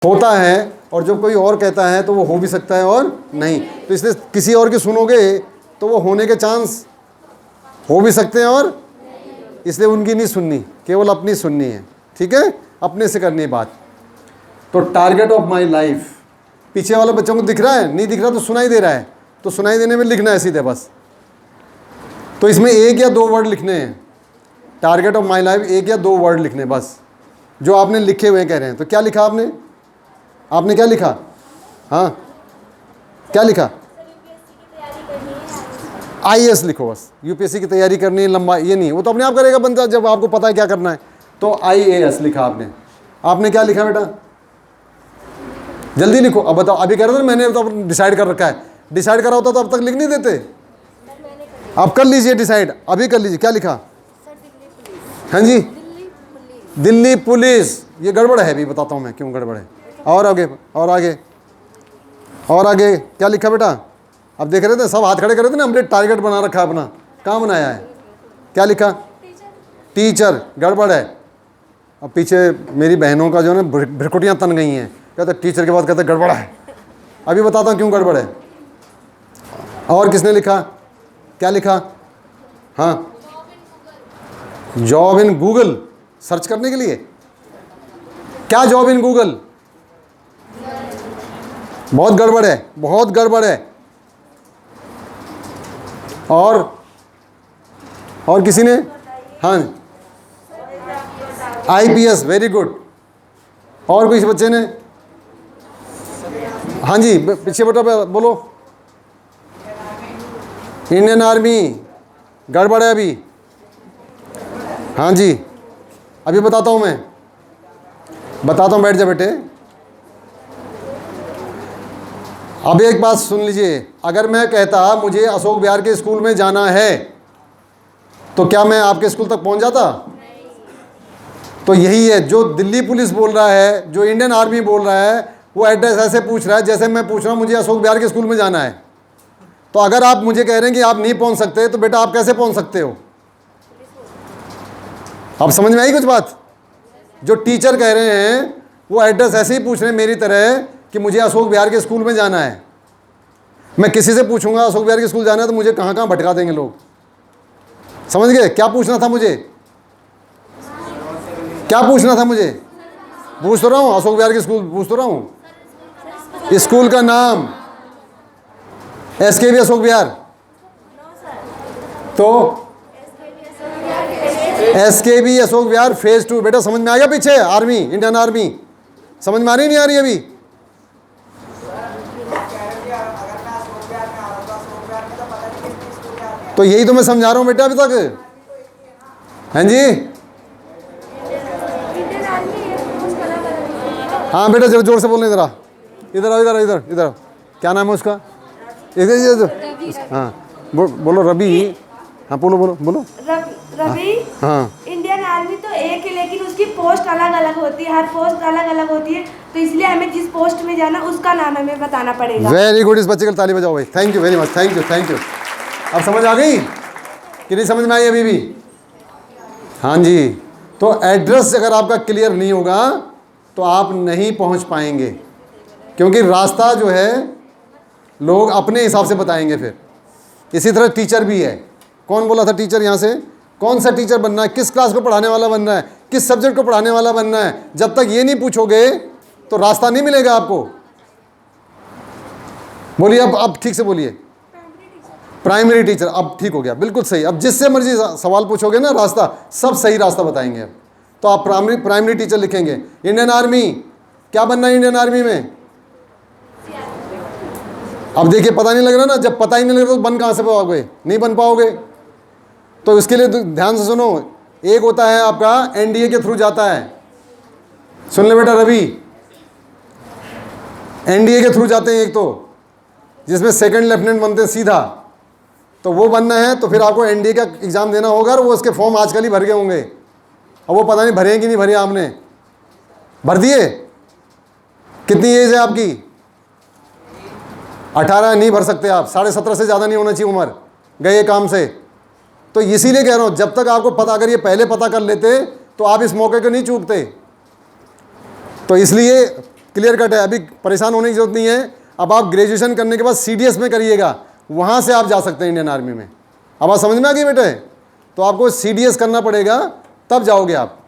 होता है, और जब कोई और कहता है तो वो हो भी सकता है और नहीं। तो इसलिए किसी और की सुनोगे तो वो होने के चांस हो भी सकते हैं और, इसलिए उनकी नहीं सुननी, केवल अपनी सुननी है। ठीक है, अपने से करनी है बात। तो टारगेट ऑफ माई लाइफ, पीछे वाले बच्चों को दिख रहा है, नहीं दिख रहा तो सुनाई दे रहा है, तो सुनाई देने में लिखना है सीधे बस। तो इसमें एक या दो वर्ड लिखने हैं, टारगेट ऑफ माई लाइफ, एक या दो वर्ड लिखने बस, जो आपने लिखे हुए कह रहे हैं। तो क्या लिखा आपने, आपने क्या लिखा? हाँ, क्या लिखा? IAS लिखो बस, यूपीएससी की तैयारी करनी है, लंबा ये नहीं, वो तो अपने आप करेगा बंदा जब आपको पता है क्या करना है। तो IAS लिखा आपने। आपने क्या लिखा बेटा? जल्दी लिखो। अब बताओ, अभी कह रहे थे मैंने तो डिसाइड कर रखा है, डिसाइड करा होता तो अब तक लिख नहीं देते। आप कर लीजिए डिसाइड, अभी कर लीजिए। क्या लिखा? हाँ जी, दिल्ली पुलिस। ये गड़बड़ है, अभी बताता हूँ मैं क्यों गड़बड़ है। और आगे, और आगे, और आगे क्या लिखा बेटा? अब देख रहे थे सब हाथ खड़े कर रहे थे ना, हमने टारगेट बना रखा है अपना, कहाँ बनाया है? क्या लिखा? टीचर। गड़बड़ है। अब पीछे मेरी बहनों का जो है ना भ्रिकुटियाँ तन गई हैं, कहते टीचर के बाद कहते गड़बड़ है। अभी बताता हूँ क्यों गड़बड़ है। और किसने लिखा? क्या लिखा? हाँ, जॉब इन गूगल, सर्च करने के लिए। क्या जॉब इन गूगल? बहुत गड़बड़ है, बहुत गड़बड़ है। और किसी ने? हाँ, IPS, वेरी गुड। और किसी बच्चे ने? हाँ जी, पीछे बेटा बोलो। Indian army. गड़बड़ है अभी। हाँ जी, अभी बताता हूँ मैं, बताता हूँ, बैठ जा बेटे। अब एक बात सुन लीजिए, अगर मैं कहता मुझे अशोक विहार के स्कूल में जाना है, तो क्या मैं आपके स्कूल तक पहुंच जाता? तो यही है जो दिल्ली पुलिस बोल रहा है, जो इंडियन आर्मी बोल रहा है, वो एड्रेस ऐसे पूछ रहा है जैसे मैं पूछ रहा हूँ मुझे अशोक विहार के स्कूल में जाना है। तो अगर आप मुझे कह रहे हैं कि आप नहीं पहुंच सकते, तो बेटा आप कैसे पहुंच सकते हो? अब समझ में आई कुछ बात? जो टीचर कह रहे हैं वो एड्रेस ऐसे ही पूछ रहे हैं मेरी तरह कि मुझे अशोक विहार के स्कूल में जाना है। मैं किसी से पूछूंगा अशोक विहार के स्कूल जाना है तो मुझे कहाँ कहाँ भटका देंगे लोग। समझ गए? क्या पूछना था मुझे? क्या पूछना था मुझे? पूछ तो रहा हूँ, अशोक विहार के स्कूल पूछ तो रहा हूँ। स्कूल का नाम SKB अशोक विहार। तो SKB अशोक विहार फेज 2। बेटा समझ में आ गया? पीछे आर्मी, इंडियन आर्मी, समझ में आ रही नहीं आ रही अभी? तो यही तो मैं समझा रहा हूं बेटा अभी तक। हैं जी? हाँ बेटा जरा जोर से बोलने, इधर आ, इधर आओ, इधर इधर इधर। क्या नाम है उसका? इधर। हाँ बोलो। रवि। हाँ बोलो बोलो बोलो। रवि। हाँ, इंडियन आर्मी तो एक है, लेकिन उसकी पोस्ट अलग अलग होती है, हर पोस्ट अलग अलग होती है, तो इसलिए हमें जिस पोस्ट में जाना उसका नाम हमें बताना पड़ेगा। Very good. इस बच्चे को ताली बजाओ भाई। Thank you very much, thank you thank you. अब समझ आ गई कि नहीं समझ में आई अभी भी? हाँ जी। तो एड्रेस अगर आपका क्लियर नहीं होगा तो आप नहीं पहुंच पाएंगे, क्योंकि रास्ता जो है लोग अपने हिसाब से बताएंगे फिर। इसी तरह टीचर भी है। कौन बोला था टीचर? यहाँ से कौन सा टीचर बनना है, किस क्लास को पढ़ाने वाला बनना है, किस सब्जेक्ट को पढ़ाने वाला बनना है, जब तक ये नहीं पूछोगे तो रास्ता नहीं मिलेगा आपको। बोलिए अब ठीक से बोलिए। Primary teacher. अब ठीक हो गया, बिल्कुल सही। अब जिससे मर्जी सवाल पूछोगे ना, रास्ता सब सही रास्ता बताएंगे। अब तो आप प्राइमरी टीचर लिखेंगे। इंडियन आर्मी, क्या बनना है इंडियन आर्मी में? अब देखिए पता नहीं लग रहा ना, जब पता ही नहीं लग रहा तो बन कहाँ से पाओगे? नहीं बन पाओगे। तो इसके लिए ध्यान से सुनो। एक होता है आपका NDA के थ्रू जाता है, सुन ले बेटा रवि, NDA के थ्रू जाते हैं एक तो, जिसमें सेकंड लेफ्टिनेंट बनते हैं सीधा। तो वो बनना है तो फिर आपको NDA का एग्ज़ाम देना होगा, और वो उसके फॉर्म आजकल ही भर गए होंगे। अब वो पता नहीं भरे कि नहीं भरे। आपने भर दिए? कितनी एज है आपकी? 18 नहीं भर सकते आप, 17.5 से ज़्यादा नहीं होना चाहिए उम्र गए काम से। तो इसीलिए कह रहा हूँ, जब तक आपको पता, अगर ये पहले पता कर लेते तो आप इस मौके को नहीं चूकते। तो इसलिए क्लियर कट है, अभी परेशान होने की जरूरत नहीं है। अब आप ग्रेजुएशन करने के बाद CDS में करिएगा, वहाँ से आप जा सकते हैं इंडियन आर्मी में। अब आप समझ में आ गई बेटे? तो आपको CDS करना पड़ेगा, तब जाओगे आप।